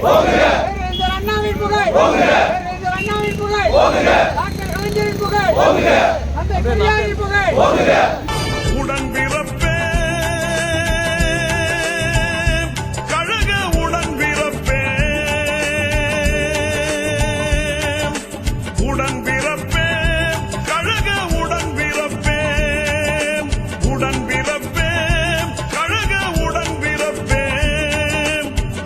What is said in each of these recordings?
பேரறிஞர் அண்ணாவின் புகழ், பேரறிஞர் அண்ணாவின் புகழ், டாக்டர் கலைஞரின் புகழ், தந்தை பெரியாரின் புகழ். உடன்பிறப்பே கழக உடன்பிறப்பே, உடன்பிறப்பே கழக உடன்பிறப்பே, உடன்பிறப்பே கழக உடன்பிறப்பே.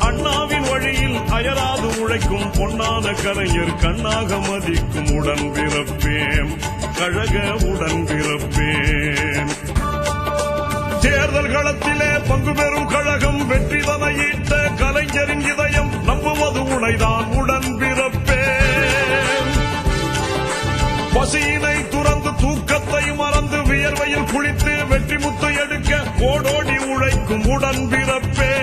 அண்ணாவின் வழியில் அயராது உழைக்கும் பொன்னான கலைஞர் கண்ணாக மதிக்கும் உடன்பிறப்பேன், கழக உடன்பிறப்பேன். தேர்தல் களத்திலே பங்கு பெறும் கழகம் வெற்றிதனை ஈட்ட கலைஞரின் இதயம் நம்புவது உனைதான் உடன்பிறப்பேன். பசியினை துறந்து தூக்கத்தை மறந்து வியர்வையில் குளித்து வெற்றி முத்து எடுக்க ஓடோடி உழைக்கும் உடன்பிறப்பேன்.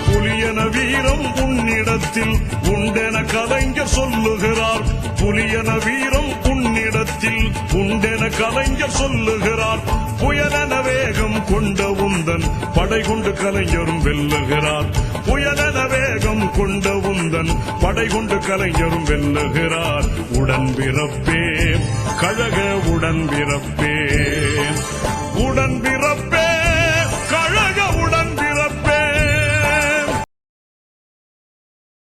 புலியன வீரம் உன்னிடத்தில் உண்டென கலைஞர் சொல்லுகிறார், புலியன வீரம் உன்னிடத்தில் உண்டென கலைஞர் சொல்லுகிறார். புயலென வேகம் கொண்ட உந்தன் படை கொண்டு கலைஞரும் வெல்லுகிறார், புயலென வேகம் கொண்ட உந்தன் படை கொண்டு கலைஞரும் வெல்லுகிறார். உடன்பிறப்பே கழக உடன்பிறப்பே, உடன்பிறப்பே